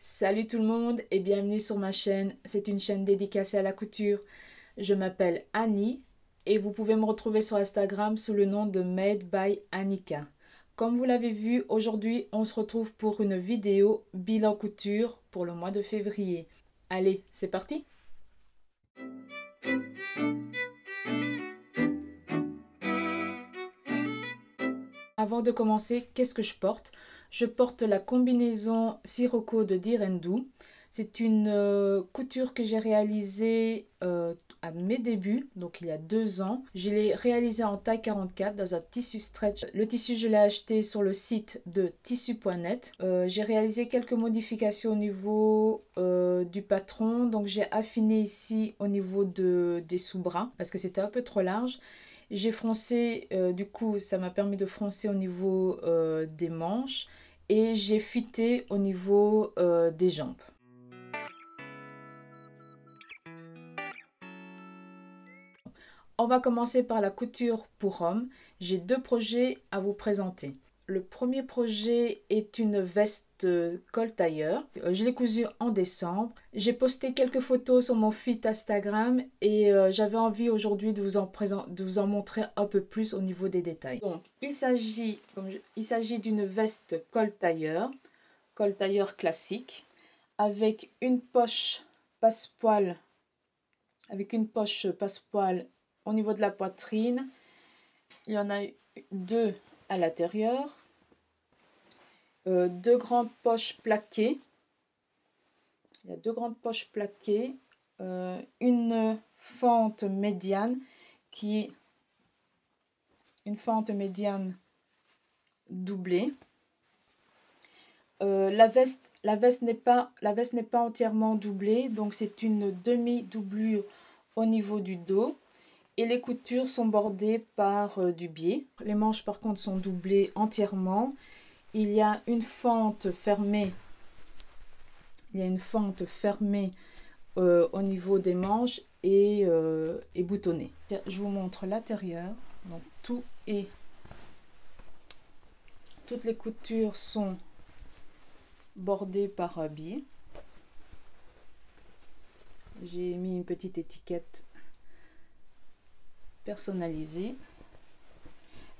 Salut tout le monde et bienvenue sur ma chaîne. C'est une chaîne dédicacée à la couture. Je m'appelle Annie et vous pouvez me retrouver sur Instagram sous le nom de Made by Annika. Comme vous l'avez vu, aujourd'hui on se retrouve pour une vidéo bilan couture pour le mois de février. Allez, c'est parti! Avant de commencer, qu'est-ce que je porte? Je porte la combinaison Sirocco de Direndou. C'est une couture que j'ai réalisée à mes débuts, donc il y a 2 ans. Je l'ai réalisée en taille 44 dans un tissu stretch. Le tissu, je l'ai acheté sur le site de tissu.net. J'ai réalisé quelques modifications au niveau du patron. Donc j'ai affiné ici au niveau des sous-bras parce que c'était un peu trop large. J'ai froncé, du coup ça m'a permis de froncer au niveau des manches et j'ai fité au niveau des jambes. On va commencer par la couture pour hommes. J'ai 2 projets à vous présenter. Le premier projet est une veste col tailleur. Je l'ai cousue en décembre. J'ai posté quelques photos sur mon feed Instagram et j'avais envie aujourd'hui de vous en montrer un peu plus au niveau des détails. Donc, il s'agit d'une veste col tailleur classique, avec une poche passepoil, au niveau de la poitrine. Il y en a 2 à l'intérieur, 2 grandes poches plaquées. Il y a 2 grandes poches plaquées, une fente médiane qui est une fente médiane doublée. La veste n'est pas entièrement doublée, donc c'est une demi-doublure au niveau du dos. Et les coutures sont bordées par du biais. Les manches par contre sont doublées entièrement. Il y a une fente fermée. Au niveau des manches et boutonnée. Je vous montre l'intérieur. Donc toutes les coutures sont bordées par un biais. J'ai mis une petite étiquette personnalisée.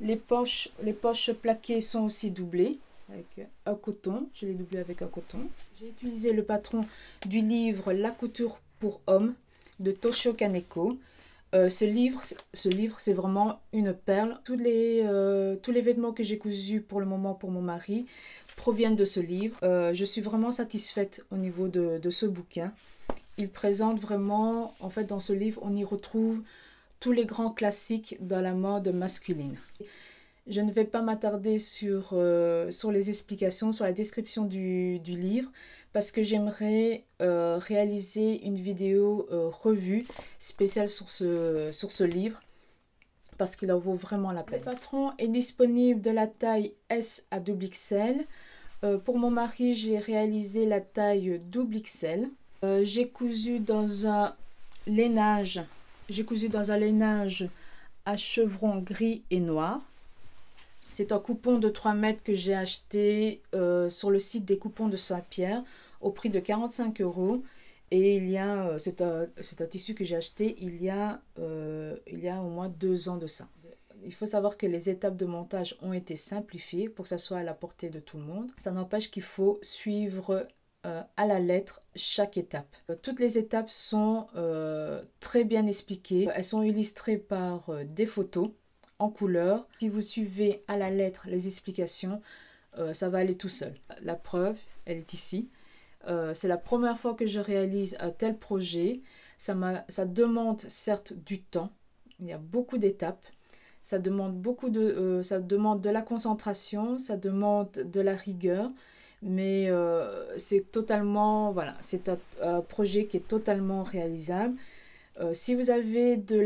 Les poches plaquées sont aussi doublées avec un coton. Je l'ai doublé avec un coton. J'ai utilisé le patron du livre La couture pour hommes de Toshio Kaneko. Ce livre c'est vraiment une perle. Tous les vêtements que j'ai cousus pour le moment pour mon mari proviennent de ce livre. Je suis vraiment satisfaite au niveau de ce bouquin. Il présente vraiment, en fait dans ce livre on y retrouve tous les grands classiques dans la mode masculine. Je ne vais pas m'attarder sur les explications, sur la description du livre, parce que j'aimerais réaliser une vidéo revue spéciale sur ce livre, parce qu'il en vaut vraiment la peine. Le patron est disponible de la taille S à double XL. Pour mon mari, j'ai réalisé la taille double XL. J'ai cousu dans un lainage. À chevron gris et noir. C'est un coupon de 3 mètres que j'ai acheté sur le site des coupons de Saint-Pierre au prix de 45 €. Et c'est un tissu que j'ai acheté il y a au moins 2 ans de ça. Il faut savoir que les étapes de montage ont été simplifiées pour que ça soit à la portée de tout le monde. Ça n'empêche qu'il faut suivre à la lettre chaque étape. Toutes les étapes sont très bien expliquées. Elles sont illustrées par des photos en couleur. Si vous suivez à la lettre les explications, ça va aller tout seul. La preuve, elle est ici. C'est la première fois que je réalise un tel projet. Ça demande certes du temps. Il y a beaucoup d'étapes. Ça demande de la concentration, ça demande de la rigueur. Mais c'est totalement, voilà, c'est un projet qui est totalement réalisable. Si vous avez de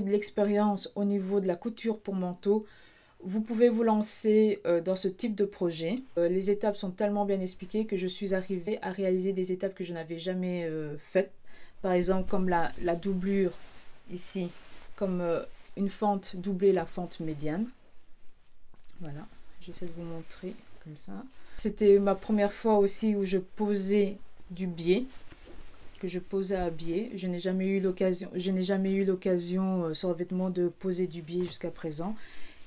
l'expérience au niveau de la couture pour manteau, vous pouvez vous lancer dans ce type de projet. Les étapes sont tellement bien expliquées que je suis arrivée à réaliser des étapes que je n'avais jamais faites. Par exemple, comme la doublure ici, comme une fente doublée, la fente médiane. Voilà, j'essaie de vous montrer comme ça. C'était ma première fois aussi où je posais du biais, que je posais à biais. Je n'ai jamais eu l'occasion sur le vêtement de poser du biais jusqu'à présent.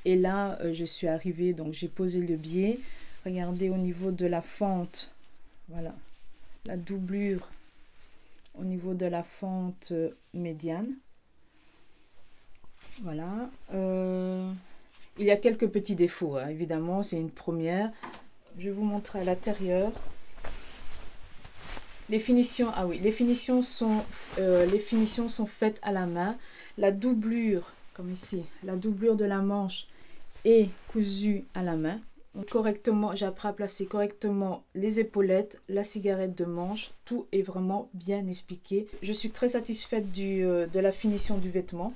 Et là, je suis arrivée, donc j'ai posé le biais. Regardez au niveau de la fente, voilà, la doublure au niveau de la fente médiane. Voilà. Il y a quelques petits défauts, hein. Évidemment, c'est une première. Je vais vous montrer à l'intérieur. Les finitions, ah oui, les finitions sont faites à la main. La doublure, comme ici, la doublure de la manche est cousue à la main. Correctement, j'ai appris à placer correctement les épaulettes, la cigarette de manche, tout est vraiment bien expliqué. Je suis très satisfaite de la finition du vêtement.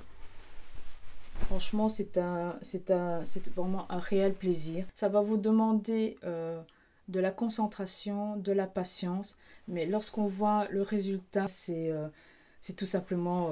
Franchement, c'est vraiment un réel plaisir. Ça va vous demander de la concentration, de la patience, mais lorsqu'on voit le résultat, c'est tout simplement,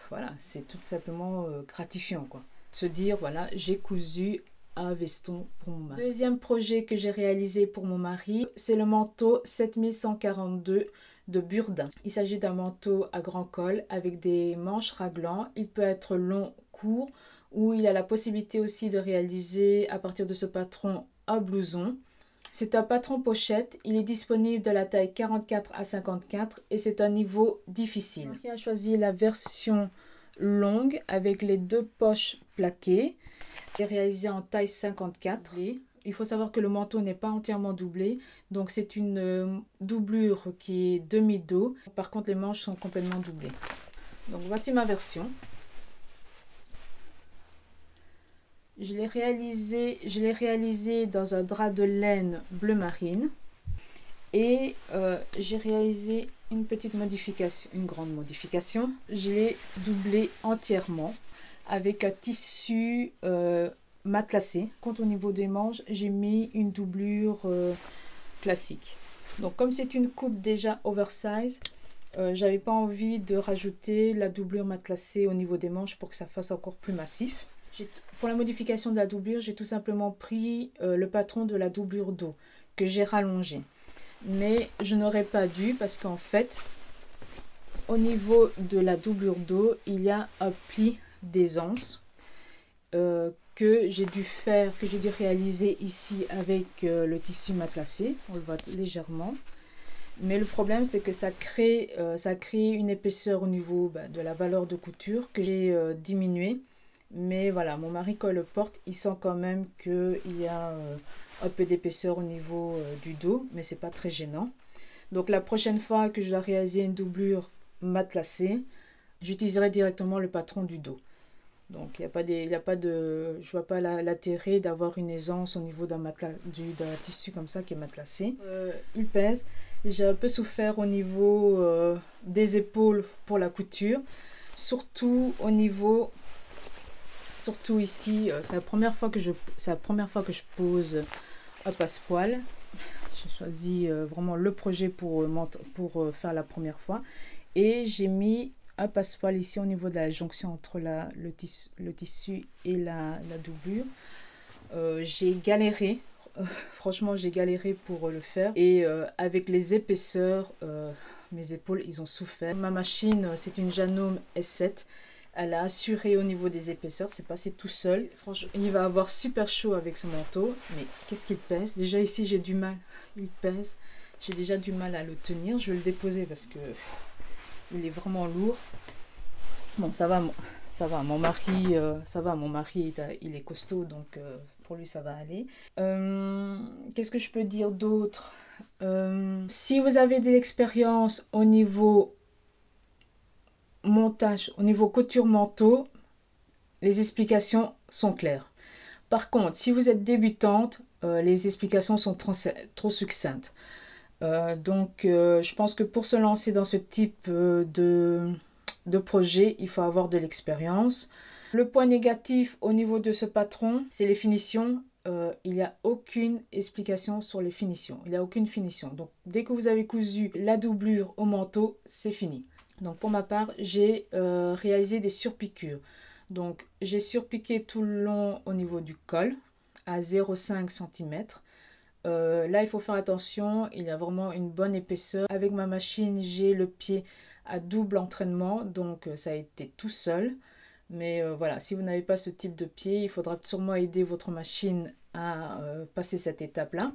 voilà, c'est tout simplement gratifiant, quoi. Se dire, voilà, j'ai cousu un veston pour mon mari. Deuxième projet que j'ai réalisé pour mon mari, c'est le manteau 7142 de Burdin. Il s'agit d'un manteau à grand col avec des manches raglants. Il peut être long, court, ou il a la possibilité aussi de réaliser à partir de ce patron un blouson. C'est un patron pochette, il est disponible de la taille 44 à 54 et c'est un niveau difficile. Marie a choisi la version longue avec les deux poches plaquées. Il est réalisé en taille 54. Il faut savoir que le manteau n'est pas entièrement doublé, donc c'est une doublure qui est demi-dos. Par contre, les manches sont complètement doublées. Donc voici ma version. Je l'ai réalisé dans un drap de laine bleu marine et j'ai réalisé une petite modification, une grande modification. Je l'ai doublé entièrement avec un tissu matelassé. Quant au niveau des manches, j'ai mis une doublure classique. Donc comme c'est une coupe déjà oversize, j'avais pas envie de rajouter la doublure matelassée au niveau des manches pour que ça fasse encore plus massif. Pour la modification de la doublure, j'ai tout simplement pris le patron de la doublure dos que j'ai rallongé. Mais je n'aurais pas dû parce qu'en fait, au niveau de la doublure dos, il y a un pli d'aisance que j'ai dû réaliser ici avec le tissu matelassé. On le voit légèrement. Mais le problème, c'est que ça crée une épaisseur au niveau de la valeur de couture que j'ai diminuée. Mais voilà, mon mari quand il le porte, il sent quand même qu'il y a un peu d'épaisseur au niveau du dos, mais c'est pas très gênant. Donc la prochaine fois que je dois réaliser une doublure matelassée, j'utiliserai directement le patron du dos. Donc je vois pas l'intérêt d'avoir une aisance au niveau d'un tissu comme ça qui est matelassé. Il pèse. J'ai un peu souffert au niveau des épaules pour la couture, surtout ici, c'est la première fois que je pose un passepoil. J'ai choisi vraiment le projet pour faire la première fois. Et j'ai mis un passepoil ici au niveau de la jonction entre le tissu et la doublure. J'ai galéré. Franchement, j'ai galéré pour le faire. Et avec les épaisseurs, mes épaules, ils ont souffert. Ma machine, c'est une Janome S7. Elle a assuré au niveau des épaisseurs, c'est passé tout seul. Franchement, il va avoir super chaud avec ce manteau, mais qu'est-ce qu'il pèse? Déjà ici, j'ai du mal, il pèse. J'ai déjà du mal à le tenir. Je vais le déposer parce que il est vraiment lourd. Bon, ça va, mon mari, il est costaud, donc pour lui, ça va aller. Qu'est-ce que je peux dire d'autre? Si vous avez de l'expérience au niveau montage, au niveau couture manteau, les explications sont claires. Par contre, si vous êtes débutante, les explications sont trop succinctes. Donc, je pense que pour se lancer dans ce type de projet, il faut avoir de l'expérience. Le point négatif au niveau de ce patron, c'est les finitions. Il n'y a aucune explication sur les finitions. Il n'y a aucune finition. Donc, dès que vous avez cousu la doublure au manteau, c'est fini. Donc pour ma part, j'ai réalisé des surpiqûres. Donc j'ai surpiqué tout le long au niveau du col à 0,5 cm. Là, il faut faire attention, il a vraiment une bonne épaisseur. Avec ma machine, j'ai le pied à double entraînement, donc ça a été tout seul. Mais voilà, si vous n'avez pas ce type de pied, il faudra sûrement aider votre machine à passer cette étape-là.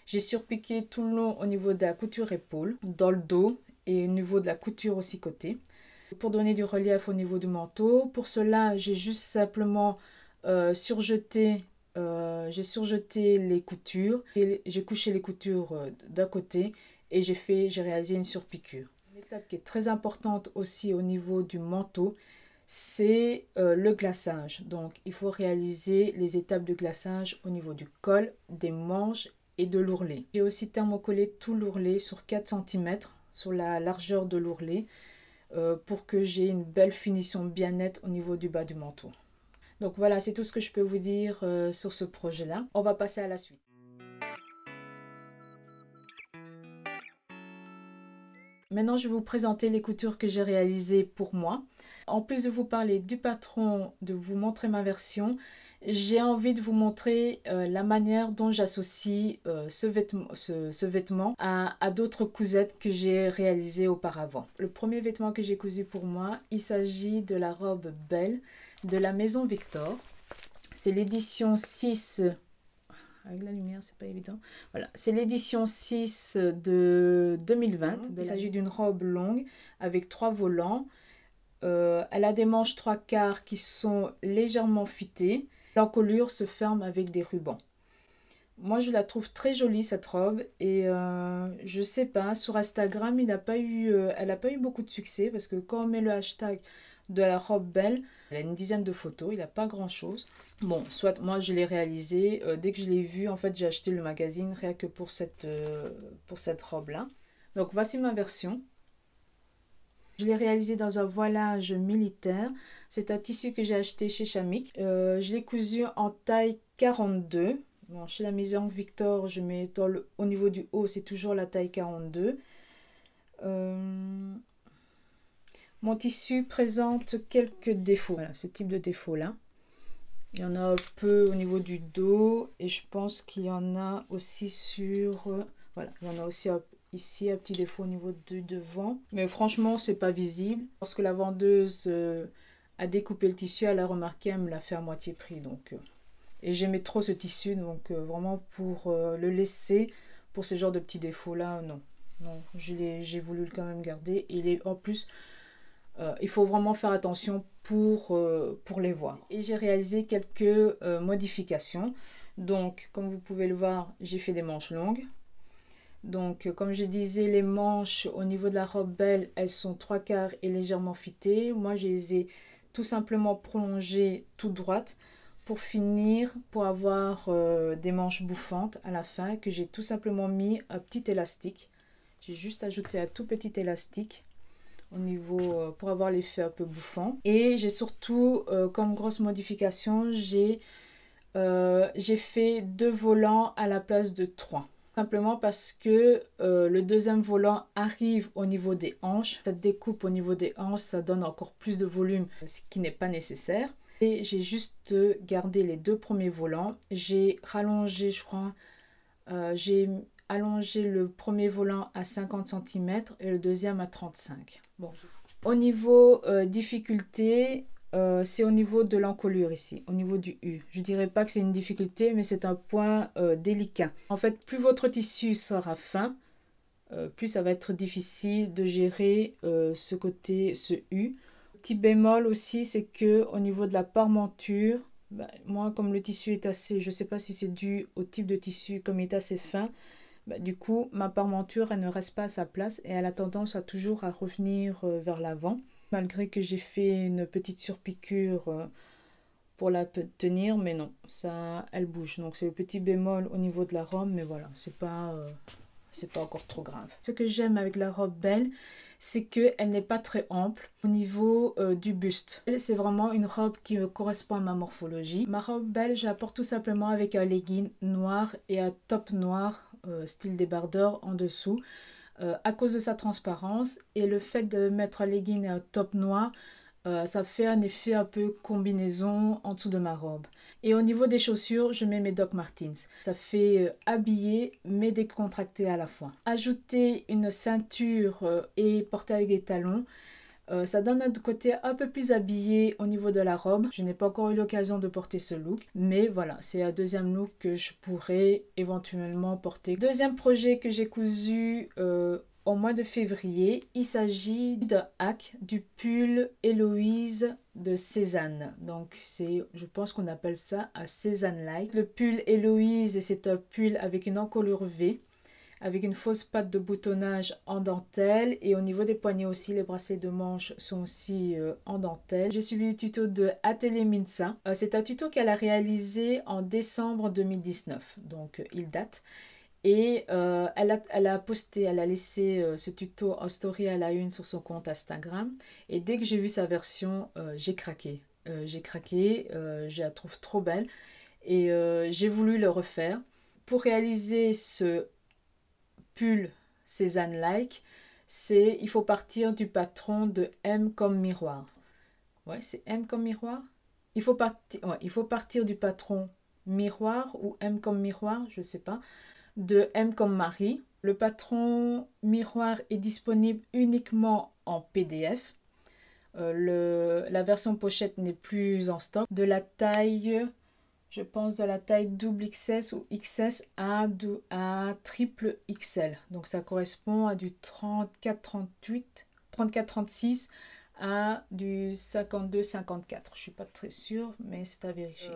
J'ai surpiqué tout le long au niveau de la couture épaule, dans le dos et au niveau de la couture aussi côté. Pour donner du relief au niveau du manteau, pour cela, j'ai juste simplement surjeté les coutures. J'ai couché les coutures d'un côté et j'ai réalisé une surpiqûre. Une étape qui est très importante aussi au niveau du manteau, c'est le glaçage. Donc il faut réaliser les étapes de glaçage au niveau du col, des manches et de l'ourlet. J'ai aussi thermocollé tout l'ourlet sur 4 cm, sur la largeur de l'ourlet, pour que j'ai une belle finition bien nette au niveau du bas du manteau. Donc voilà, c'est tout ce que je peux vous dire sur ce projet-là. On va passer à la suite. Maintenant, je vais vous présenter les coutures que j'ai réalisées pour moi. En plus de vous parler du patron, de vous montrer ma version, j'ai envie de vous montrer la manière dont j'associe ce vêtement à d'autres cousettes que j'ai réalisées auparavant. Le premier vêtement que j'ai cousu pour moi, il s'agit de la robe Belle de la maison Victor. C'est l'édition 6. Avec la lumière, c'est pas évident. Voilà, c'est l'édition 6 de 2020. Il s'agit d'une robe longue avec 3 volants. Elle a des manches 3/4 qui sont légèrement fitées. L'encolure se ferme avec des rubans. Moi, je la trouve très jolie cette robe et je sais pas, sur Instagram, elle n'a pas eu beaucoup de succès parce que quand on met le hashtag de la robe Belle, il y a une dizaine de photos, il n'a pas grand chose. Bon, soit moi je l'ai réalisé, dès que je l'ai vu, en fait j'ai acheté le magazine rien que pour cette robe là. Donc voici ma version. Je l'ai réalisé dans un voilage militaire. C'est un tissu que j'ai acheté chez Chamik. Je l'ai cousu en taille 42. Bon, chez la maison Victor, je mets au niveau du haut, c'est toujours la taille 42. Mon tissu présente quelques défauts. Voilà, ce type de défaut-là. Il y en a un peu au niveau du dos et je pense qu'il y en a aussi sur... voilà, il y en a aussi ici un petit défaut au niveau du devant. Mais franchement, c'est pas visible. Lorsque la vendeuse a découpé le tissu, elle a remarqué, elle me l'a fait à moitié prix. Donc, et j'aimais trop ce tissu, donc vraiment pour le laisser, pour ce genre de petits défauts-là, non. Non, j'ai voulu quand même garder. Il est en plus... il faut vraiment faire attention pour les voir. Et j'ai réalisé quelques modifications. Donc, comme vous pouvez le voir, j'ai fait des manches longues. Donc, comme je disais, les manches au niveau de la robe Belle, elles sont 3/4 et légèrement fitées. Moi, je les ai tout simplement prolongées toutes droites pour finir, pour avoir des manches bouffantes à la fin, que j'ai tout simplement mis un petit élastique. J'ai juste ajouté un tout petit élastique au niveau pour avoir l'effet un peu bouffant. Et j'ai surtout comme grosse modification, j'ai fait 2 volants à la place de 3. Simplement parce que le deuxième volant arrive au niveau des hanches. Cette découpe au niveau des hanches, ça donne encore plus de volume, ce qui n'est pas nécessaire. Et j'ai juste gardé les 2 premiers volants. J'ai rallongé, je crois, j'ai allongé le premier volant à 50 cm et le deuxième à 35. Bon. Au niveau difficulté, c'est au niveau de l'encolure ici, au niveau du U. Je dirais pas que c'est une difficulté, mais c'est un point délicat. En fait, plus votre tissu sera fin, plus ça va être difficile de gérer ce U. Petit bémol aussi, c'est que au niveau de la parmenture, bah, moi comme le tissu est assez, je sais pas si c'est dû au type de tissu, comme il est assez fin, bah, du coup ma parmenture elle ne reste pas à sa place et elle a tendance à toujours à revenir vers l'avant. Malgré que j'ai fait une petite surpiqûre pour la tenir, mais non, ça, elle bouge. Donc c'est le petit bémol au niveau de la robe, mais voilà, c'est pas encore trop grave. Ce que j'aime avec la robe Belle, c'est qu'elle n'est pas très ample au niveau du buste. C'est vraiment une robe qui correspond à ma morphologie. Ma robe Belle, je la porte tout simplement avec un legging noir et un top noir, style débardeur en dessous. À cause de sa transparence et le fait de mettre un legging et un top noir, Ça fait un effet un peu combinaison en dessous de ma robe. Et au niveau des chaussures, je mets mes Doc Martens. Ça fait habillé mais décontracté à la fois. Ajouter une ceinture et porter avec des talons, ça donne un côté un peu plus habillé au niveau de la robe. Je n'ai pas encore eu l'occasion de porter ce look, mais voilà, c'est un deuxième look que je pourrais éventuellement porter. Deuxième projet que j'ai cousu au mois de février, il s'agit d'un hack du pull Héloïse de Cézanne. Donc je pense qu'on appelle ça un Cézanne-like. Le pull Héloïse, c'est un pull avec une encolure V, avec une fausse patte de boutonnage en dentelle, et au niveau des poignets aussi, les bracelets de manche sont aussi en dentelle. J'ai suivi le tuto de Atelier Minsa. C'est un tuto qu'elle a réalisé en décembre 2019, donc il date. Et elle a posté, elle a laissé ce tuto en story à la une sur son compte Instagram. Et dès que j'ai vu sa version, j'ai craqué. Je la trouve trop belle. Et j'ai voulu le refaire. Pour réaliser ce pull Cézanne-like, il faut partir du patron de M comme miroir. Ouais, c'est M comme miroir. Il faut partir du patron miroir ou M comme miroir, je sais pas, de M comme Marie. Le patron miroir est disponible uniquement en PDF. La version pochette n'est plus en stock. De la taille, je pense de la taille double XS ou XS à triple XL. Donc ça correspond à du 34-38, 34-36 à du 52-54. Je ne suis pas très sûre, mais c'est à vérifier.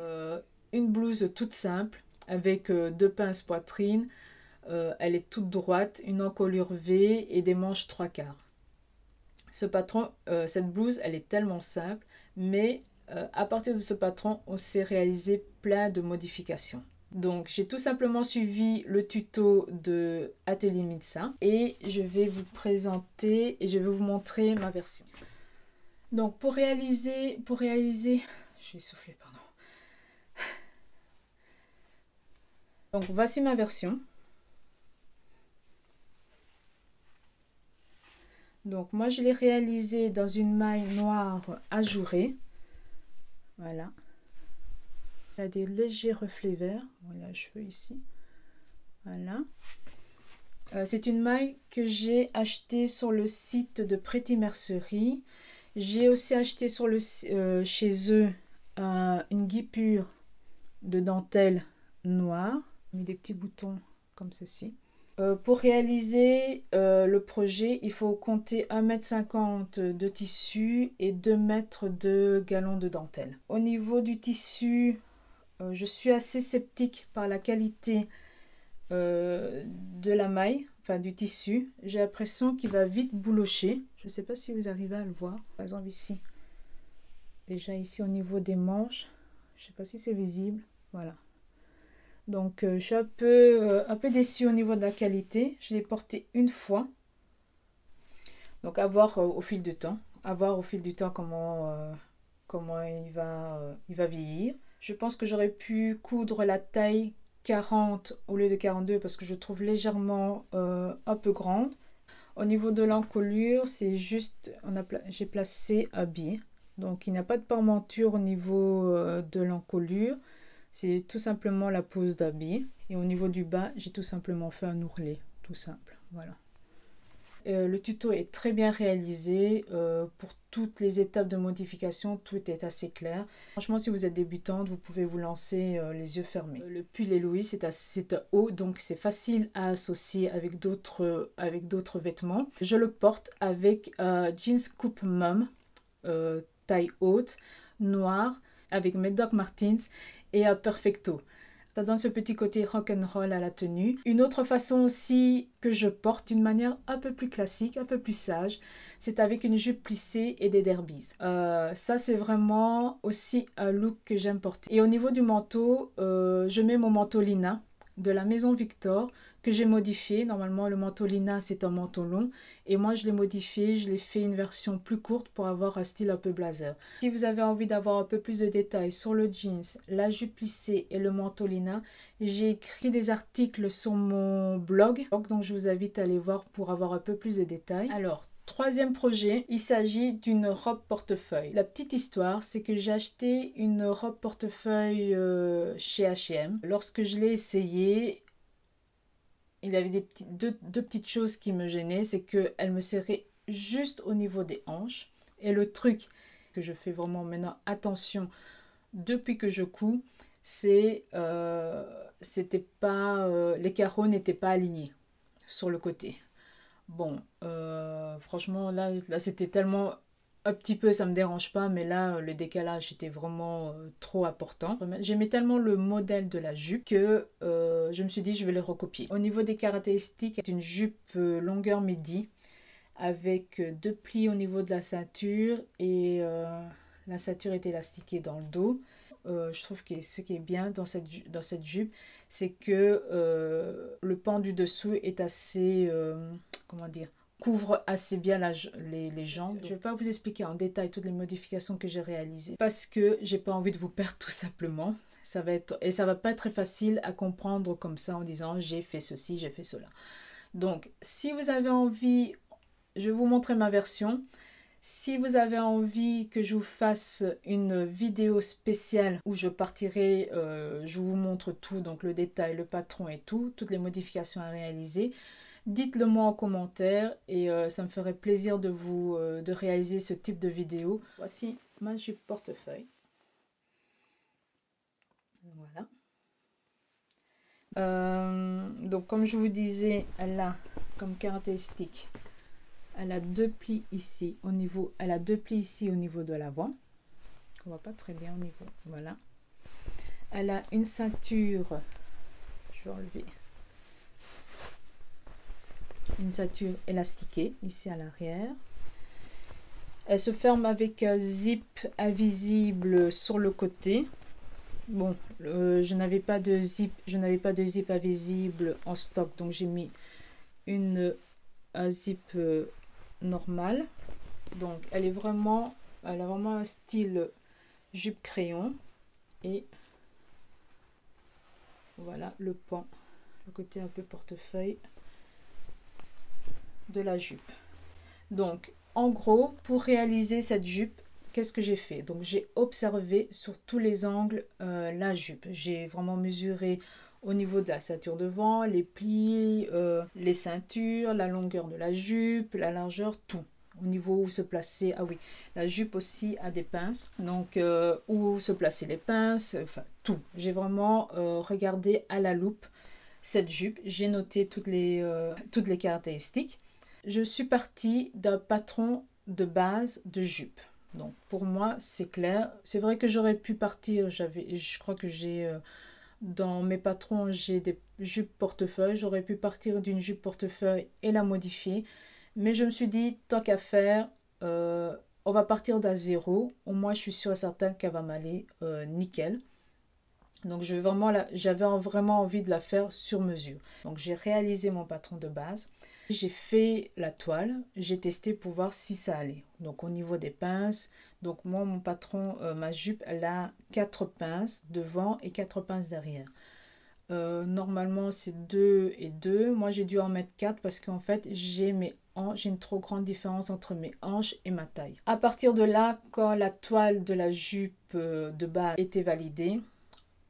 Une blouse toute simple avec deux pinces poitrine. Elle est toute droite, une encolure V et des manches 3/4. Ce patron, cette blouse, elle est tellement simple, mais à partir de ce patron, on s'est réalisé plein de modifications. Donc, j'ai tout simplement suivi le tuto de Atelier Minsa et je vais vous présenter et je vais vous montrer ma version. Donc, pour réaliser, je vais souffler, pardon. Donc, voici ma version. Donc, moi, je l'ai réalisé dans une maille noire ajourée. Voilà. Il a des légers reflets verts. Voilà, je veux ici. Voilà. C'est une maille que j'ai achetée sur le site de Pretty Mercerie. J'ai aussi acheté chez eux une guipure de dentelle noire. J'ai mis des petits boutons comme ceci. Pour réaliser le projet, il faut compter 1,50 m de tissu et 2 m de galon de dentelle. Au niveau du tissu, je suis assez sceptique par la qualité de la maille, enfin du tissu. J'ai l'impression qu'il va vite boulocher. Je ne sais pas si vous arrivez à le voir. Par exemple ici. Déjà ici au niveau des manches. Je ne sais pas si c'est visible. Voilà. Donc je suis un peu déçue au niveau de la qualité. Je l'ai porté une fois. Donc à voir au fil du temps. À voir au fil du temps comment il va vieillir. Je pense que j'aurais pu coudre la taille 40 au lieu de 42 parce que je trouve légèrement un peu grande. Au niveau de l'encolure, c'est juste, j'ai placé un biais. Donc il n'y a pas de parmenture au niveau de l'encolure. C'est tout simplement la pose d'habit. Et au niveau du bas, j'ai tout simplement fait un ourlet, tout simple. Voilà. Le tuto est très bien réalisé. Pour toutes les étapes de modification, tout est assez clair. Franchement, si vous êtes débutante, vous pouvez vous lancer les yeux fermés. Le pull Héloïse, c'est un haut, donc c'est facile à associer avec d'autres vêtements. Je le porte avec jeans coupe mum, taille haute, noir, avec mes Doc Martens et un perfecto. Ça donne ce petit côté rock'n'roll à la tenue. Une autre façon aussi que je porte d'une manière un peu plus classique, un peu plus sage, c'est avec une jupe plissée et des derbies. Ça, c'est vraiment aussi un look que j'aime porter. Et au niveau du manteau, je mets mon manteau Lina de la Maison Victor que j'ai modifié. Normalement, le manteau Lina, c'est un manteau long. Et moi, je l'ai modifié. Je l'ai fait une version plus courte pour avoir un style un peu blazer. Si vous avez envie d'avoir un peu plus de détails sur le jeans, la jupe plissée et le manteau Lina, j'ai écrit des articles sur mon blog. Donc, je vous invite à aller voir pour avoir un peu plus de détails. Alors, Troisième projet, il s'agit d'une robe portefeuille. La petite histoire, c'est que j'ai acheté une robe portefeuille chez H&M. Lorsque je l'ai essayée, il y avait deux petites choses qui me gênaient, c'est qu'elle me serrait juste au niveau des hanches. Et le truc que je fais vraiment maintenant attention depuis que je couds, c'est c'était pas les carreaux n'étaient pas alignés sur le côté. Bon, franchement là c'était tellement un petit peu, ça me dérange pas, mais là le décalage était vraiment trop important. J'aimais tellement le modèle de la jupe que je me suis dit je vais le recopier. Au niveau des caractéristiques, c'est une jupe longueur midi avec deux plis au niveau de la ceinture et la ceinture est élastiquée dans le dos. Je trouve que ce qui est bien dans cette jupe, c'est que le pan du dessous est assez, comment dire, couvre assez bien les jambes. Je ne vais pas vous expliquer en détail toutes les modifications que j'ai réalisées parce que j'ai pas envie de vous perdre tout simplement. Ça va pas être très facile à comprendre comme ça en disant j'ai fait ceci, j'ai fait cela. Donc si vous avez envie, je vais vous montrer ma version. Si vous avez envie que je vous fasse une vidéo spéciale où je partirai, je vous montre tout, donc le détail, le patron et tout, toutes les modifications à réaliser, dites-le moi en commentaire et ça me ferait plaisir de réaliser ce type de vidéo. Voici ma jupe portefeuille. Voilà. Donc comme je vous disais, elle a comme caractéristique, elle a deux plis ici au niveau, elle a deux plis ici au niveau de l'avant. On voit pas très bien au niveau. Voilà. Elle a une ceinture. Je vais enlever. Une ceinture élastiquée ici à l'arrière. Elle se ferme avec un zip invisible sur le côté. Bon, je n'avais pas de zip invisible en stock, donc j'ai mis un zip normal. Donc elle a vraiment un style jupe crayon et voilà le pan, le côté un peu portefeuille de la jupe. Donc en gros, pour réaliser cette jupe, qu'est-ce que j'ai fait? Donc j'ai observé sur tous les angles la jupe. J'ai vraiment mesuré au niveau de la ceinture devant, les plis, les ceintures, la longueur de la jupe, la largeur, tout. Au niveau où se placer, ah oui, la jupe aussi a des pinces, donc où se placer les pinces, enfin tout. J'ai vraiment regardé à la loupe cette jupe, j'ai noté toutes les caractéristiques. Je suis partie d'un patron de base de jupe. Donc pour moi c'est clair. C'est vrai que j'aurais pu partir, je crois que j'ai dans mes patrons j'ai des jupes portefeuille. J'aurais pu partir d'une jupe portefeuille et la modifier. Mais je me suis dit, tant qu'à faire, on va partir d'à zéro. Au moins, je suis sûre et certain qu'elle va m'aller nickel. Donc, j'avais vraiment envie de la faire sur mesure. Donc, j'ai réalisé mon patron de base. J'ai fait la toile. J'ai testé pour voir si ça allait. Donc, au niveau des pinces. Donc, moi, mon patron, ma jupe, elle a 4 pinces devant et 4 pinces derrière. Normalement, c'est 2 et 2. Moi, j'ai dû en mettre 4 parce qu'en fait, j'ai une trop grande différence entre mes hanches et ma taille. À partir de là, quand la toile de la jupe de base était validée,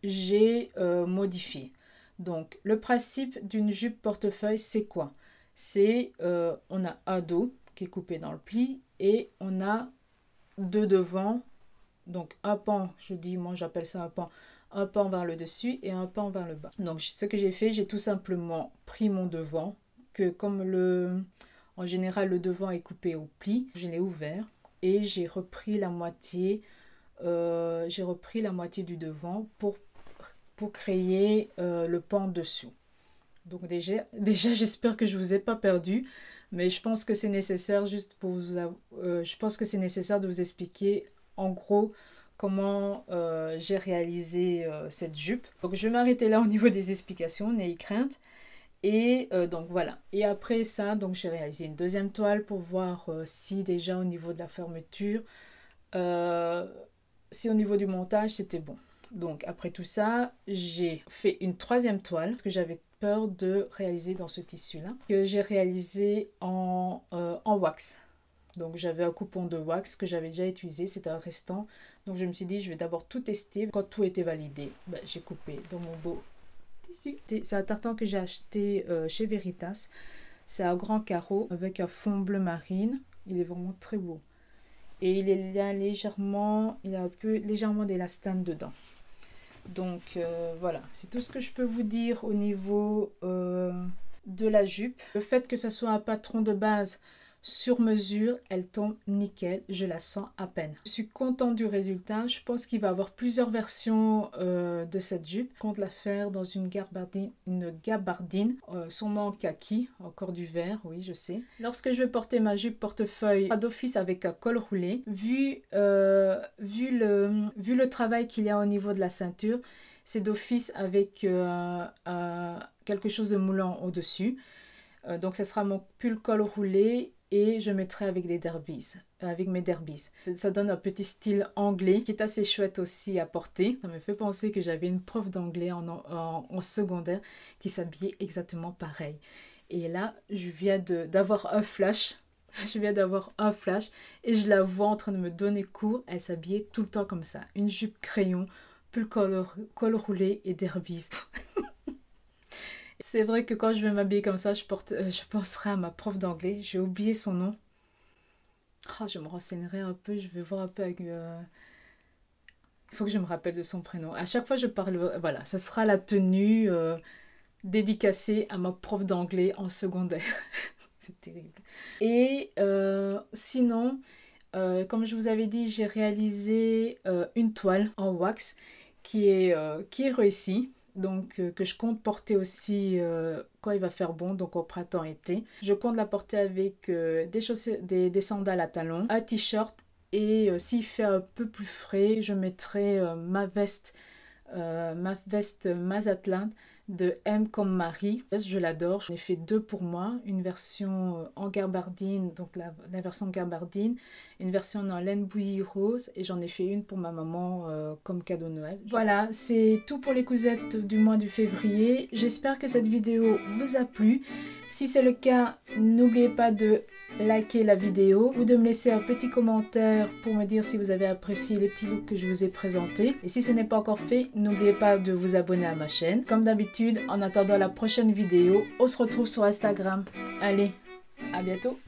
j'ai modifié. Donc, le principe d'une jupe portefeuille, c'est quoi? C'est, on a un dos qui est coupé dans le pli et on a deux devant. Donc, un pan, moi j'appelle ça un pan vers le dessus et un pan vers le bas. Donc, ce que j'ai fait, j'ai tout simplement pris mon devant, que comme en général le devant est coupé au pli, je l'ai ouvert et j'ai repris la moitié du devant pour créer le pan dessous. Donc déjà j'espère que je vous ai pas perdu, mais je pense que c'est nécessaire juste pour je pense que c'est nécessaire de vous expliquer en gros comment j'ai réalisé cette jupe. Donc je vais m'arrêter là au niveau des explications, n'ayez crainte. Et donc voilà. Et après ça, donc j'ai réalisé une deuxième toile pour voir si déjà au niveau de la fermeture, si au niveau du montage c'était bon. Donc après tout ça, j'ai fait une troisième toile parce que j'avais peur de réaliser dans ce tissu là, que j'ai réalisé en wax. Donc j'avais un coupon de wax que j'avais déjà utilisé, c'était un restant. Donc je me suis dit, je vais d'abord tout tester. Quand tout était validé, ben, j'ai coupé dans mon beau tissu. C'est un tartan que j'ai acheté chez Veritas. C'est un grand carreau avec un fond bleu marine. Il est vraiment très beau. Et il a légèrement, il a un peu légèrement d'élastane dedans. Donc voilà, c'est tout ce que je peux vous dire au niveau de la jupe. Le fait que ce soit un patron de base sur mesure, elle tombe nickel, je la sens à peine. Je suis contente du résultat, je pense qu'il va y avoir plusieurs versions de cette jupe. Je compte la faire dans une gabardine, sûrement en kaki, encore du vert, oui je sais. Lorsque je vais porter ma jupe portefeuille d'office avec un col roulé, vu le travail qu'il y a au niveau de la ceinture, c'est d'office avec quelque chose de moulant au-dessus. Donc ce sera mon pull col roulé et je mettrai avec des derbies, avec mes derbies. Ça donne un petit style anglais qui est assez chouette aussi à porter. Ça me fait penser que j'avais une prof d'anglais en secondaire qui s'habillait exactement pareil. Et là, je viens d'avoir un flash. Je viens d'avoir un flash et je la vois en train de me donner cours. Elle s'habillait tout le temps comme ça. Une jupe crayon, pull col roulé et derbies. C'est vrai que quand je vais m'habiller comme ça, je penserai à ma prof d'anglais. J'ai oublié son nom. Oh, je me renseignerai un peu, je vais voir un peu avec... Il faut que je me rappelle de son prénom. À chaque fois, je parle... Voilà, ça sera la tenue dédicacée à ma prof d'anglais en secondaire. C'est terrible. Et sinon, comme je vous avais dit, j'ai réalisé une toile en wax qui est réussie. Donc que je compte porter aussi quand il va faire bon, donc au printemps-été. Je compte la porter avec des sandales à talons, un t-shirt et s'il fait un peu plus frais, je mettrai ma veste Mazatlan de M comme Marie. Je l'adore, j'en ai fait deux pour moi, une version en gabardine, donc la version gabardine, une version en laine bouillie rose et j'en ai fait une pour ma maman comme cadeau Noël. Voilà, c'est tout pour les cousettes du mois de février. J'espère que cette vidéo vous a plu. Si c'est le cas, n'oubliez pas de liker la vidéo ou de me laisser un petit commentaire pour me dire si vous avez apprécié les petits looks que je vous ai présentés. Et si ce n'est pas encore fait, n'oubliez pas de vous abonner à ma chaîne. Comme d'habitude, en attendant la prochaine vidéo, on se retrouve sur Instagram. Allez, à bientôt!